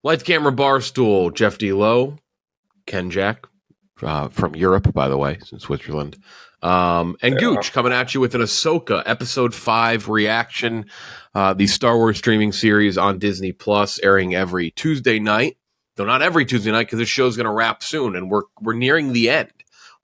Lights, camera, Barstool. Jeff D. Lowe, Ken Jack, from Europe, by the way, in Switzerland. And Gooch coming at you with an Ahsoka Episode 5 reaction. The Star Wars streaming series on Disney Plus, airing every Tuesday night. Though not every Tuesday night, because this show's going to wrap soon, and we're nearing the end.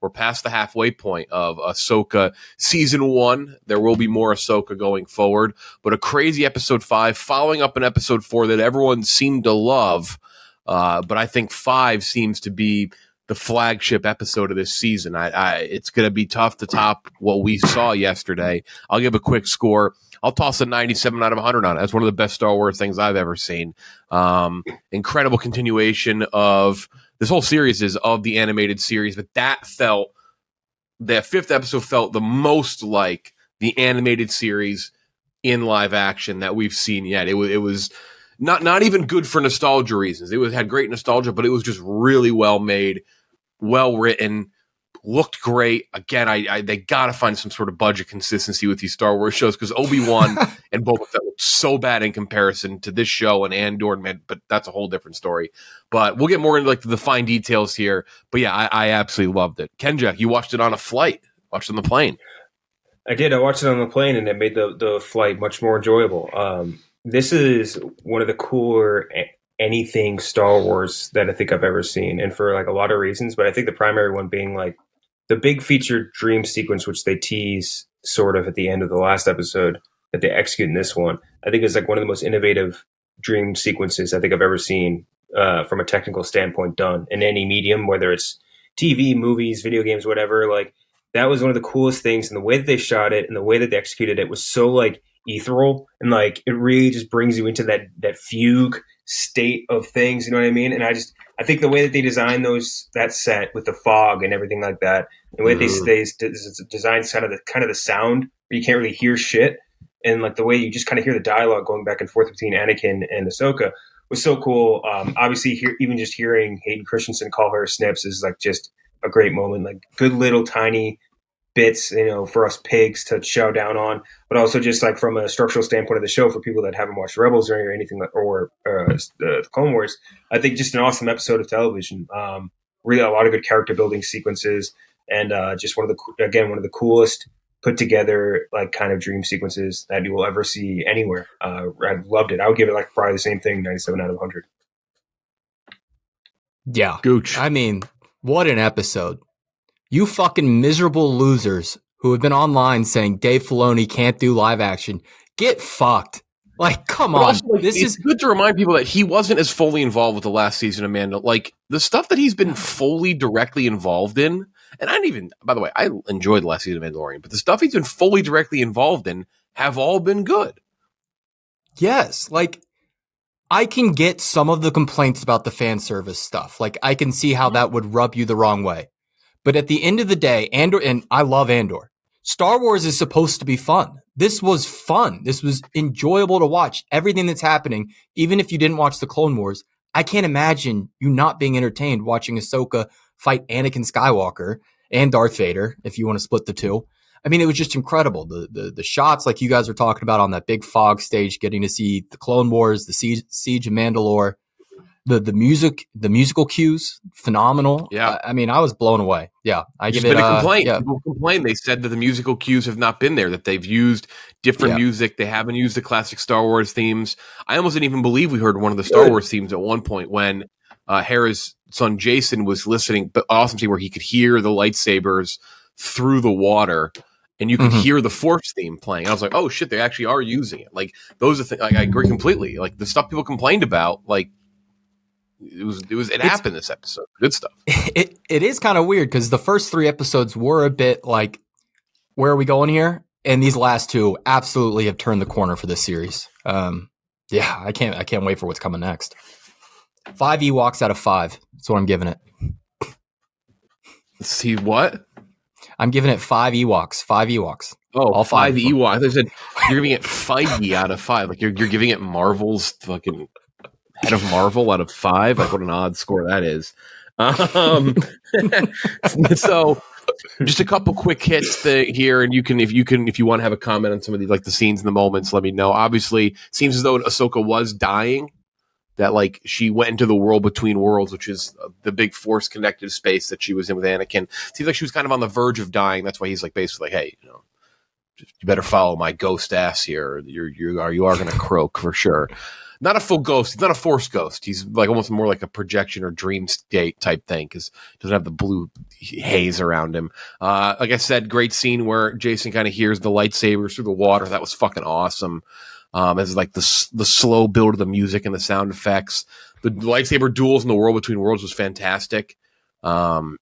We're past the halfway point of Ahsoka Season 1. There will be more Ahsoka going forward, but a crazy Episode 5 following up an Episode 4 that everyone seemed to love. But I think 5 seems to be the flagship episode of this season. It's going to be tough to top what we saw yesterday. I'll give a quick score. I'll toss a 97 out of 100 on it. That's one of the best Star Wars things I've ever seen. Incredible continuation of this whole series is of the animated series, but that fifth episode felt the most like the animated series in live action that we've seen yet. It was not even good for nostalgia reasons. It had great nostalgia, but it was just really well made, well written, looked great. Again, they got to find some sort of budget consistency with these Star Wars shows, because Obi-Wan and Boba Fett looked so bad in comparison to this show and Andor, but that's a whole different story. But we'll get more into the fine details here. But yeah, I absolutely loved it. Kenja, you watched it on a flight, watched it on the plane. I did. I watched it on the plane, and it made the flight much more enjoyable. This is one of the cooler anything Star Wars that I think I've ever seen, and for a lot of reasons. But I think the primary one being the big featured dream sequence, which they tease sort of at the end of the last episode that they execute in this one. I think is one of the most innovative dream sequences I think I've ever seen from a technical standpoint done in any medium, whether it's TV, movies, video games, whatever. That was one of the coolest things, and the way that they shot it and the way that they executed it was so ethereal, and it really just brings you into that fugue state of things, you know what I mean? And I think the way that they designed that set with the fog and everything like that, the way they designed kind of the sound where you can't really hear shit, and the way you just kind of hear the dialogue going back and forth between Anakin and Ahsoka was so cool. Obviously, even just hearing Hayden Christensen call her Snips is just a great moment. Good little tiny bits, for us pigs to chow down on, but also just from a structural standpoint of the show for people that haven't watched Rebels or anything or the Clone Wars. I think just an awesome episode of television. Really a lot of good character building sequences, and just one of the coolest put together kind of dream sequences that you will ever see anywhere. I loved it. I would give it probably the same thing, 97 out of 100. Yeah. Gooch. I mean, what an episode. You fucking miserable losers who have been online saying Dave Filoni can't do live action, get fucked. Come on. Also, it's good to remind people that he wasn't as fully involved with the last season of Mandalorian. The stuff that he's been fully directly involved in, and by the way, I enjoyed the last season of Mandalorian, but the stuff he's been fully directly involved in have all been good. Yes. I can get some of the complaints about the fan service stuff. I can see how that would rub you the wrong way. But at the end of the day, Andor, and I love Andor, Star Wars is supposed to be fun. This was fun. This was enjoyable to watch. Everything that's happening, even if you didn't watch the Clone Wars, I can't imagine you not being entertained watching Ahsoka fight Anakin Skywalker and Darth Vader, if you want to split the two. I mean, it was just incredible. The shots like you guys were talking about on that big fog stage, getting to see the Clone Wars, the Siege of Mandalore, the musical cues, phenomenal. Yeah. I mean, I was blown away. Yeah. It's been a complaint. Yeah. People complain. They said that the musical cues have not been there, that they've used different music. They haven't used the classic Star Wars themes. I almost didn't even believe we heard one of the Star Wars themes at one point when Hera's son Jason was listening, but awesome scene where he could hear the lightsabers through the water. And you could hear the Force theme playing. I was like, "Oh shit, they actually are using it." Those are things. I agree completely. The stuff people complained about, it happened this episode. Good stuff. It is kind of weird because the first 3 episodes were a bit where are we going here? And these last 2 absolutely have turned the corner for this series. Yeah, I can't wait for what's coming next. 5 Ewoks out of 5. That's what I'm giving it. See what? I'm giving it 5 Ewoks. 5 Ewoks. Oh, all 5 Ewoks. I said you're giving it 5 out of 5. You're giving it Marvel's fucking head of Marvel out of 5. What an odd score that is. So just a couple quick hits here, and if you want to have a comment on some of these the scenes and the moments, let me know. Obviously, seems as though Ahsoka was dying that like she went into the world between worlds, which is the big force connected space that she was in with Anakin. Seems like she was kind of on the verge of dying. That's why he's like basically, hey, you better follow my ghost ass here. You are going to croak for sure. Not a full ghost. He's not a force ghost. He's like almost more like a projection or dream state type thing because he doesn't have the blue haze around him. Like I said, great scene where Jason kind of hears the lightsabers through the water. That was fucking awesome. As like the slow build of the music and the sound effects. The lightsaber duels in the world between worlds was fantastic. Dude,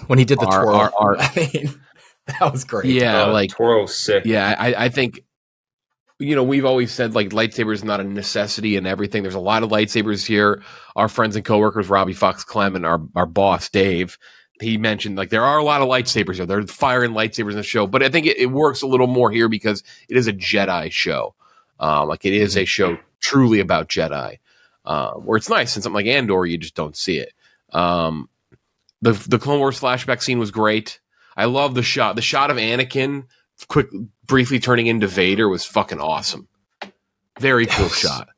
when he did the twirl, I mean, that was great. Yeah, like twirl's sick. Yeah, I think. We've always said like lightsaber is not a necessity in everything. There's a lot of lightsabers here. Our friends and coworkers, Robbie Fox Clem and our boss, Dave, he mentioned like there are a lot of lightsabers here. They're firing lightsabers in the show, but I think it works a little more here because it is a Jedi show. Like it is a show truly about Jedi, where it's nice. In something like Andor, you just don't see it. The Clone Wars flashback scene was great. I love the shot. The shot of Anakin briefly turning into Vader was fucking awesome. Very cool shot.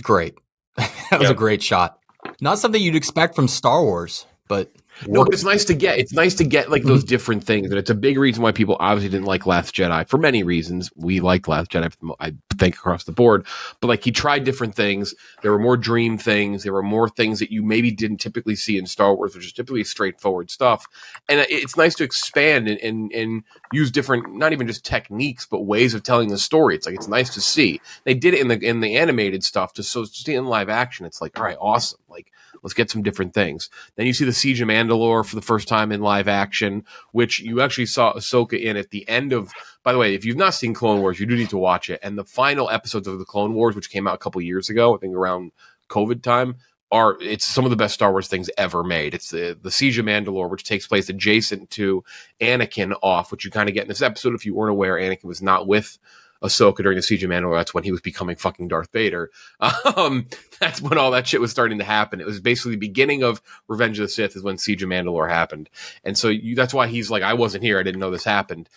Great. That was a great shot. Not something you'd expect from Star Wars, but no, but it's nice to get. It's nice to get like those different things, and it's a big reason why people obviously didn't like Last Jedi for many reasons. We liked Last Jedi, I think, across the board. But like he tried different things. There were more dream things. There were more things that you maybe didn't typically see in Star Wars, which is typically straightforward stuff. And it's nice to expand and use different, not even just techniques, but ways of telling the story. It's like it's nice to see. They did it in the animated stuff, so to see it in live action, it's like, all right, awesome. Like, let's get some different things. Then you see the Siege of Mandalore for the first time in live action, which you actually saw Ahsoka in at the end of. By the way, if you've not seen Clone Wars, you do need to watch it. And the final episodes of the Clone Wars, which came out a couple years ago, I think around COVID time, it's some of the best Star Wars things ever made. It's the Siege of Mandalore, which takes place adjacent to Anakin off, which you kind of get in this episode. If you weren't aware, Anakin was not with Ahsoka during the Siege of Mandalore. That's when he was becoming fucking Darth Vader. That's when all that shit was starting to happen. It was basically the beginning of Revenge of the Sith is when Siege of Mandalore happened. And so that's why he's like, I wasn't here. I didn't know this happened.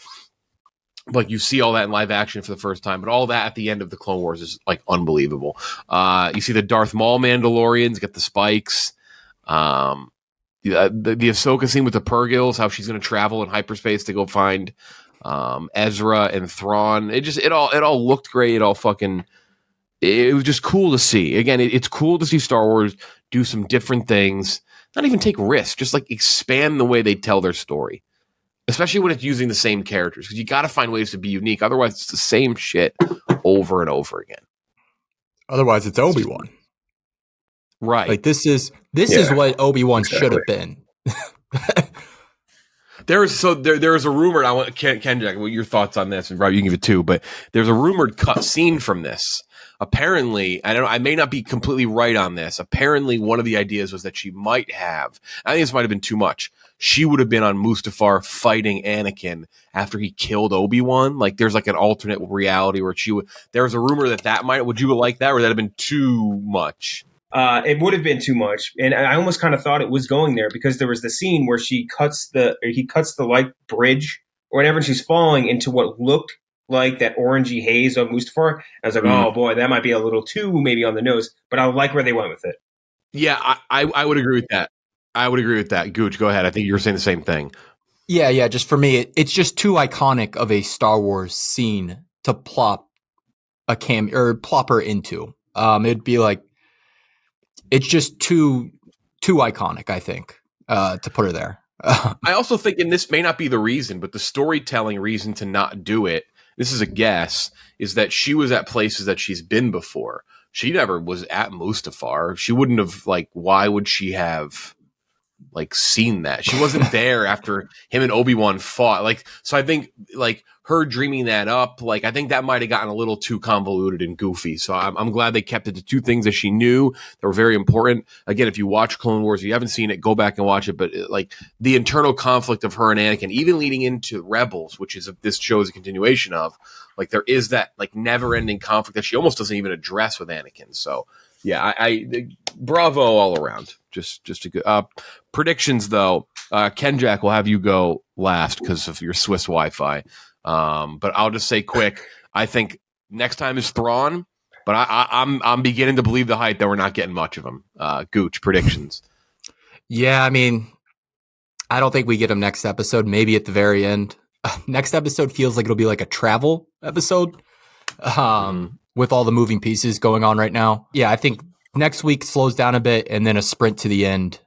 Like you see all that in live action for the first time, but all that at the end of the Clone Wars is like unbelievable. You see the Darth Maul Mandalorians get the spikes. The Ahsoka scene with the Purgils, how she's going to travel in hyperspace to go find Ezra and Thrawn. It all looked great. It was just cool to see. Again, it's cool to see Star Wars do some different things, not even take risks, just like expand the way they tell their story, especially when it's using the same characters, because you got to find ways to be unique. Otherwise, it's the same shit over and over again. Otherwise, it's Obi-Wan. Right. Like this is what Obi-Wan should have been. There's a rumor. I want Ken Jack, what your thoughts on this, and Rob, you can give it too. But there's a rumored cut scene from this. Apparently, I may not be completely right on this. Apparently, one of the ideas was that she might have. I think this might have been too much. She would have been on Mustafar fighting Anakin after he killed Obi-Wan. Like, there's like an alternate reality where she would. There was a rumor that might. Would you like that, or would that have been too much? It would have been too much, and I almost kind of thought it was going there because there was the scene where he cuts the light bridge or whatever, and she's falling into what looked like that orangey haze of Mustafar. I was like, oh boy, that might be a little too maybe on the nose, but I like where they went with it. Yeah, I would agree with that. I would agree with that. Gooch, go ahead. I think you were saying the same thing. Yeah. Just for me, it's just too iconic of a Star Wars scene to plop her into. It'd be like. It's just too iconic, I think, to put her there. I also think, and this may not be the reason, but the storytelling reason to not do it, this is a guess, is that she was at places that she's been before. She never was at Mustafar. She wouldn't have, like, why would she have, like, seen that? She wasn't there after him and Obi-Wan fought. Like, so I think, like, her dreaming that up, like, I think that might have gotten a little too convoluted and goofy. So I'm glad they kept it to two things that she knew that were very important. Again, if you watch Clone Wars, if you haven't seen it, go back and watch it. But like the internal conflict of her and Anakin, even leading into Rebels, which is this show is a continuation of, like there is that like never ending conflict that she almost doesn't even address with Anakin. So yeah, I bravo all around. Just a good predictions though. Ken Jack will have you go last because of your Swiss Wi-Fi. But I'll just say quick, I think next time is Thrawn. But I'm beginning to believe the hype that we're not getting much of him. Gooch, predictions. Yeah, I mean, I don't think we get him next episode. Maybe at the very end. Next episode feels like it'll be like a travel episode with all the moving pieces going on right now. Yeah, I think next week slows down a bit and then a sprint to the end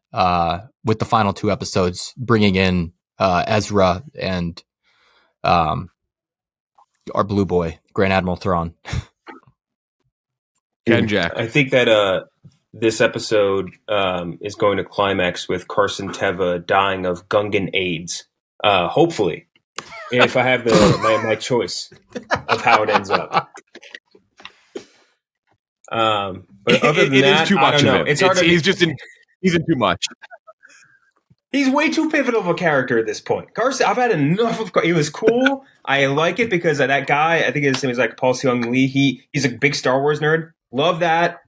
with the final 2 episodes bringing in Ezra and our blue boy, Grand Admiral Thrawn. Ken Jack. I think that this episode is going to climax with Carson Teva dying of Gungan AIDS. Hopefully. If I have my choice of how it ends up. But other than that, is too much I don't know. of him. It's hard He's in too much. He's way too pivotal of a character at this point. Carson, I've had enough of. He was cool. I like it because of that guy. I think his name is like Paul Seung Lee. He's a big Star Wars nerd. Love that.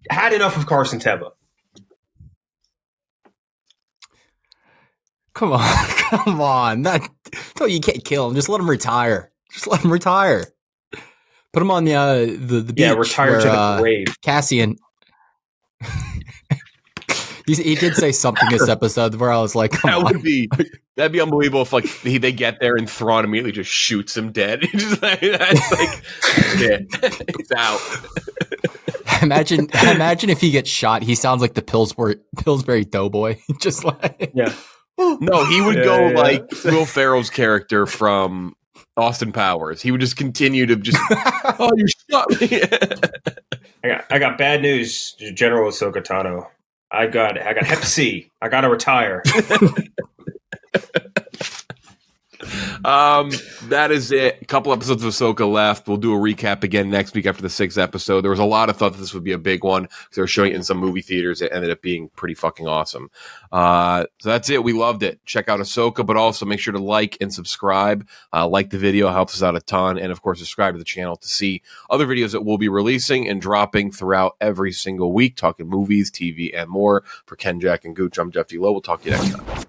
Had enough of Carson Teva. Come on. No, you can't kill him. Just let him retire. Put him on the beach. Yeah, retire to the grave. Cassian. He did say something this episode where I was like, that'd be unbelievable if like they get there and Thrawn immediately just shoots him dead. Just like, that's like he's out. Imagine if he gets shot. He sounds like the Pillsbury Doughboy. Just like No, he would go like Will Ferrell's character from Austin Powers. He would just continue to just you shot me. I got bad news, General Ahsoka Tano. I got Hep C. I gotta retire. That is it. A couple episodes of Ahsoka left. We'll do a recap again next week after the 6th episode. There was a lot of thought that this would be a big one because they were showing it in some movie theaters. It ended up being pretty fucking awesome. So that's it. We loved it. Check out Ahsoka, but also make sure to like and subscribe. Like the video, helps us out a ton. And of course, subscribe to the channel to see other videos that we'll be releasing and dropping throughout every single week, talking movies, TV, and more. For Ken, Jack, and Gooch, I'm Jeff D. Lowe. We'll talk to you next time.